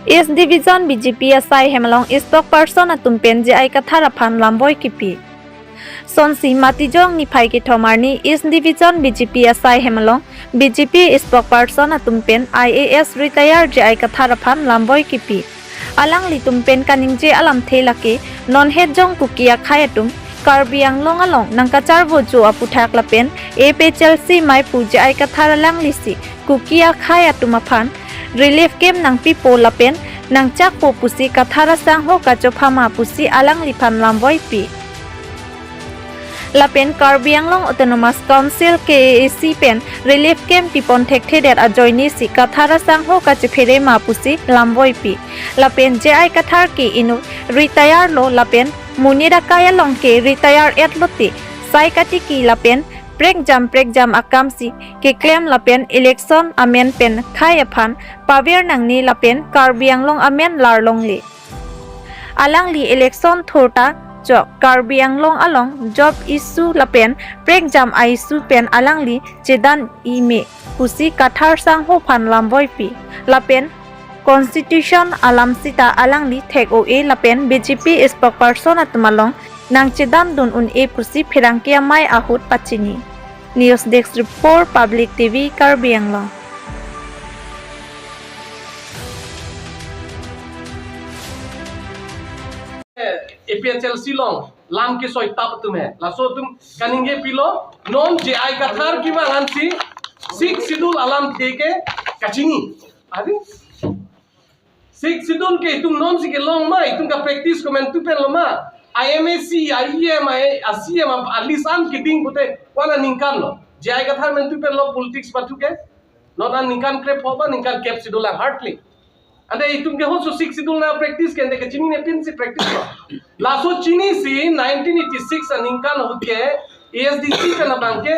East Division BJP asai Hemalong spokesperson atumpen je ai kathara phan lamboi kipi. Sonsi matijong ni phai ki thomarni East Division BJP asai Hemalong BJP spokesperson atumpen IAS retire je ai kathara phan lamboi kipi. Alang li tumpen kaning je alam thelake non het jong kukia khayatum Karbi Anglong along nangkachar vojo aputhak lapen AP Chelsea mai puja ai kathara lang lisi kukia khayatum aphan relief game nang pipo lapen nang chak po pusi kathara sang ho ka chofama pusi alang lipan lamboi pi lapen Karbi Anglong Autonomous Council KAC pen relief game pipon thek thedet ajoini si kathara sang ho ka chephere ma pusi lamboi pi lapen je ai kathar ki inu retire lo lapen munira kaya long ke retire et loti sai kati ki lapen prek jam akamsi ke claim lapen election amen pen khai aphan paver nangni lapen Karbi Anglong amen larlong li alang li election thorta jo Karbi Anglong along job issue lapen prek jam issue pen alang li chedan ime pusi kathar sang ho phan lamboi pi lapen constitution alam sita alang li thek o e lapen BJP spokesperson atmalong nang chedan dun un e pusi phirangkia mai ahut pachini News Desk Report Public TV Karbi Anglong APL Chelsea long lam ke soi tap tumhe laso tum kaninge pilo non je ai kathar ki mangansi sik sidul alam theke kachini adi sik sidul ke tum non si ke long mai tum ka practice comment tu pen loma IMAC IEM ACM alisan ke ding pute wala ningkan lo je ai kathar men tu pen lo politics patu ke non an ningkan krep hoba ningkan cap sidul hardly ande itum ke hoso sik sidul na practice ke ndeke chini ne pin si practice lo laso chini si 1986 aninkan hoke ASDC ke na banke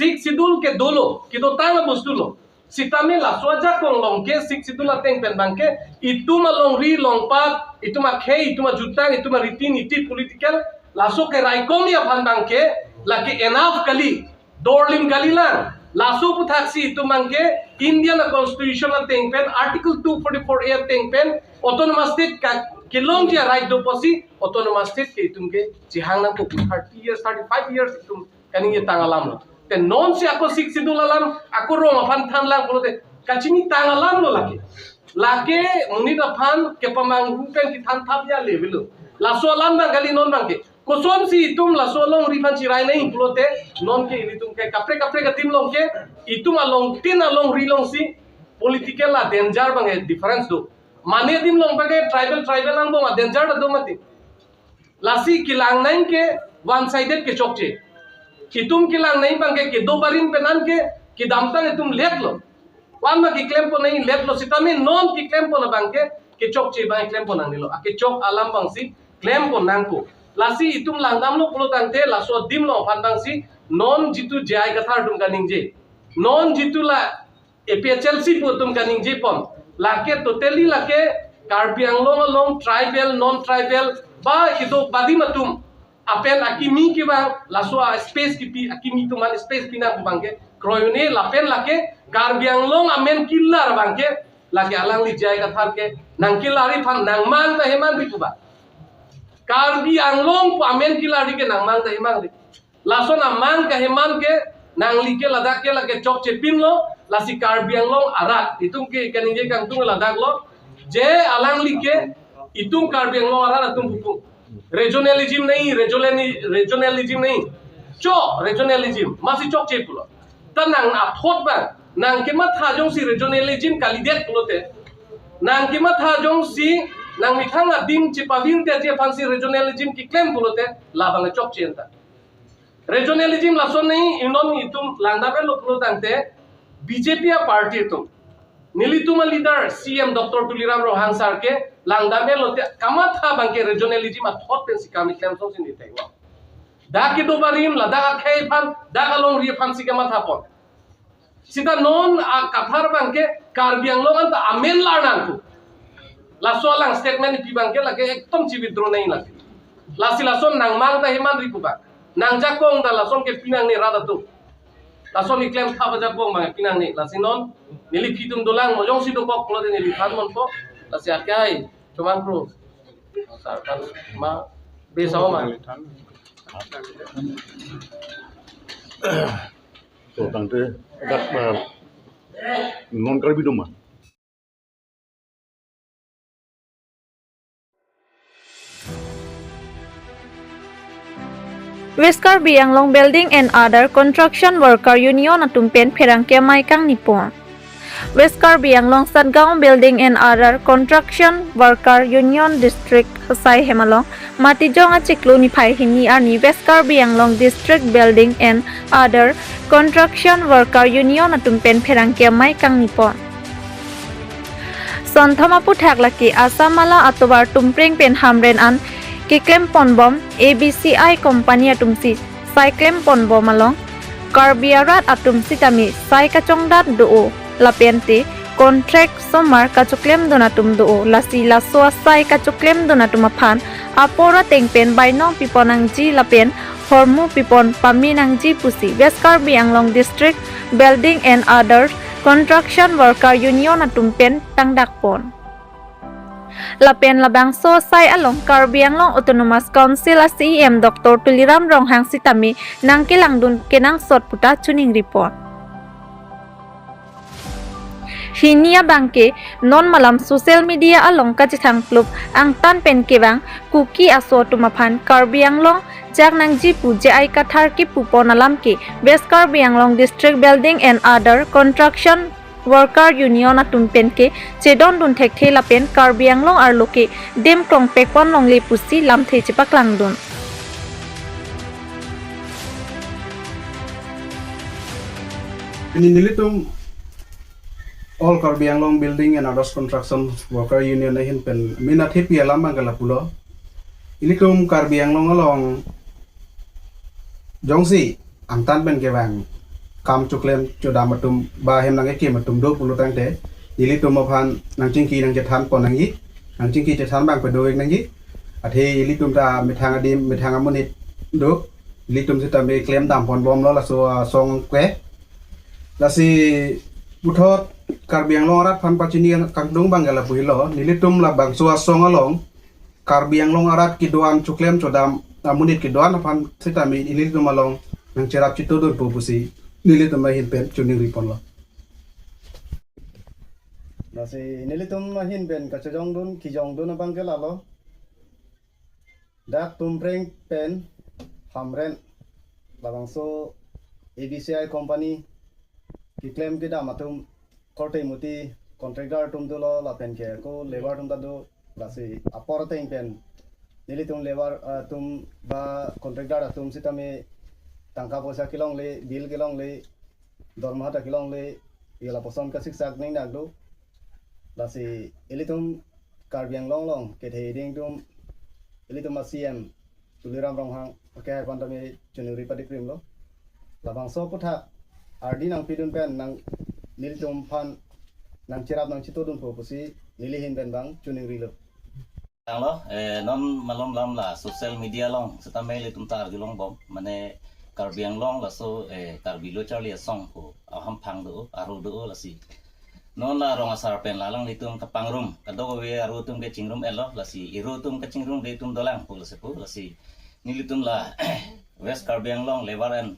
sik sidul ke dolo ki do tang bostu lo sitame laso aja kong long ke sik sidul ateng pen banke ituma long ri long pat ituma khei ituma jutang ituma ritin iti political laso ke raikom ya phan banke lake enough kali dorlim kali lang laso puthaksi itumangke Indian Constitution ateng pen Article 244A ateng pen autonomous state ka kilong dia right do posi autonomous state ke itumke jihang na ko 30 years 35 years itum kaning ye tangalam lo te non si ako sik sidul alam ako ro maphan than lang bolote kachini tangalam lo lake munida phan ke pamang pen ki than thap ya level laso alam na gali non bangke koson si itum laso long rifan chirai nei bolote non ke itum ke kapre ka tim long ke itum along tin along rilong si political la danger bange difference do mane dim long bange tribal lang bo ma danger do mati lasi kilang nain ke one sided ke chokche itum kilang nain bange ke do barin penan ke ki damtang itum let lo wan ma ki claim po nahi let lo sitame non ki claim po na bange ke chokche ba claim po nang nilo ake chok alam bang si claim po nang ko lasi itum langdam lo pulo tangte laso dim lo pandang si non jitu jai kathar tum kaning je non jitu la APL Chelsea po tum kaning je pom lake totally lake Karbi Anglong along tribal non tribal ba ido badi matum apen akimi ki bang laso space ki pi akimi tu man space pina bangke kroyone lapen lake Karbi Anglong amen killar bangke lake alang li jai kathar ke nang killari phan nang man ta heman ri ba Karbi Anglong po amen kilari ke nang mang ta hemang ri laso na mang ka heman ke nang like ladak ke lake chok chepin lo lasi Karbi Anglong arak itum ke kaninge kang tung ladak lo je alang like itum Karbi Anglong arak atum buku regionalism nahi cho regionalism masih chok chepulo tanang aphot ba nang ke matha jong si regionalism kalidet pulote nang ke matha jong si nang mithanga dim chipavin te je fansi regionalism ki claim pulote labang chok chenta regionalism lason nahi inon itum langdabe lo pulotante BJP a party tum nilituma leader CM Dr. Tuliram Rohan sar ke langdabe lote kamatha bangke regionalism a thot pen sikami claim so sin ditaiwa da ke do barim lada khai phan da along ri phan sikamata pon sita non a kathar bangke Karbi Anglong anta amen larnang ku laso lang statement pi bangke lage ekdom chi withdraw nahi lagi lasi lason nang mang ta heman ri ku ba nang jakong da lason ke pinang ni rada tu lason ni claim tha ba jakong ma pinang ni lasinon nili fitum dolang mojong si do kok lo de nili phan mon po la si akai cuman kru sarkan ma be sama ma So tante dak non kalbi duma. West Bianglong Building and Other Construction Worker Union atumpen pherangke maikang nipon. West Bianglong Satgaon Building and Other Construction Worker Union District Hasai Hemalong Matijong achiklu niphai hini ani West Bianglong District Building and Other Construction Worker Union atumpen pherangke maikang nipon. Sonthamapu thaklaki Asamala atobar tumpring pen hamren an Kiklem Ponbom ABCI Company atumsi Cyclem Ponbom along Karbiarat atumsi tami Sai kachongdat duo lapente contract somar kachuklem donatum duo lasi laswa sai kachuklem donatum aphan apora tengpen bainong piponang ji lapen hormu pipon paminang ji pusi West Bianglong District Building and Others Construction Worker Union atumpen tangdakpon Lapen labang so sai along Bianglong Autonomous Council CEM Dr. Tuliram Ronghang Sitami nang kilangdun kenang sot puta tuning report. Hinia bangke non malam social media along kachithang klub ang tan pen kebang kuki aso tumaphan Bianglong jak nang jipu je ai kathar ki pupon alam ki West Bianglong District Building and Other Construction Worker Union atumpen ke chedon dun thek thela pen Bianglong arloke dem krong pekpon longli pusi lam thei chipak langdun Ini nilitum all Bianglong Building and Others Construction Worker Union na hin pen minat hepi alam angala pulo ilitum Bianglong along jongsi ang tan pen kewang kam chuklem choda matum ba hem nang ke matum do pulo tang te ilitum aphan nang chingki nang jethan pon nang yi nang chingki jethan bang pe do nang yi athe ilitum ta mithang adim mithang amunit do ilitum sita me klem dam pon bom lo la so song kwe la si puthot Bianglong arat phan pachini kangdung bangala puilo nilitum la bang suwa song along Bianglong arat kidoan chuklem chodam amunit kidoan phan sita me ilitum along nang cerap chito do pupusi nilitum mahin pen tuning report lo nasi nilitum mahin pen kachajong dun kijong dun bangala lo dak tumpreng pen hamren labang so ABCI company ki claim ke da matum korte muti contractor tum dulo la pen ke ko labor tum dadu lasi apor teng pen nilitum labor tum ba contractor tum sitame tangka posa kilong le bill kilong le dorma ta kilong le yela poson ka siksak ning nagdo lasi ilitum Bianglong long ke the ding tum ilitum CM Tuliram Ronghang pakai pantame chunuri padikrim lo labang so putha ardi nang pidun pen nang nilitum phan nang cerap nang chitodun popusi nilihin pen bang chunuri lo lo non malom lam la social media long setame litum tar gilong bom mane Bianglong la so Bilo Charlie song ko aham phang do aru do la si non la rong asar pen lalang litum kapangrum kado we aru tum ke chingrum elo la si iru tum ke chingrum de tum dolang ko la si nilitum la West Bianglong Labor and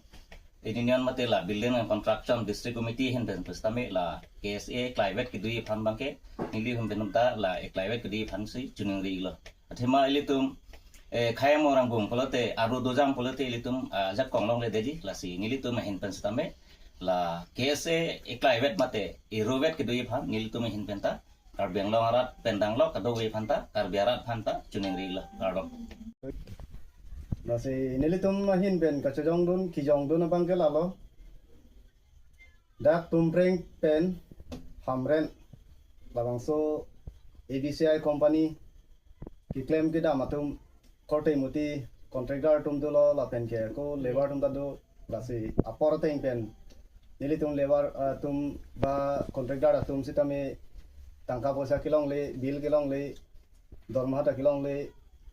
Union mate la Building and Construction District Committee hin den pustame la KSA climate ki dui phan bangke nili hum benumta la climate ki dui phan si chuning ri lo athema ilitum khaya morang bung polote aru dojam polote ilitum jak konglong le deji la si nilitum hin pen stame la KSA climate mate irovet ki dui phan nilitum hin penta Bianglong arat pendang lo kado we phanta Biarat phanta chuning ri lo kardom nasi nilitum mahin pen kachajong dun kijong dun bangala lo dak tumpreng pen hamren labang so ABCI company ki claim ke da matum korte muti contractor tum dulo la pen ke ko labor tum dadu lasi apor teng pen nilitum labor tum ba contractor tum sitame tangka posa kilong le bill kilong le dorma ta kilong le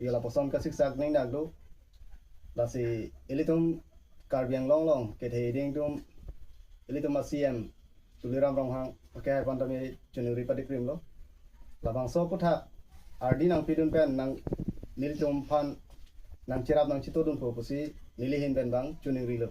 yela poson ka siksak ning nagdo lasi ilitum Bianglong long ke the ding tum ilitum CM Tuliram Ronghang pakai pantame chunuri padikrim lo labang so puta ardi nang pidun pen nang nil jom pan nang cirap nang citodun po pusi nilihin ben bang cuning rilo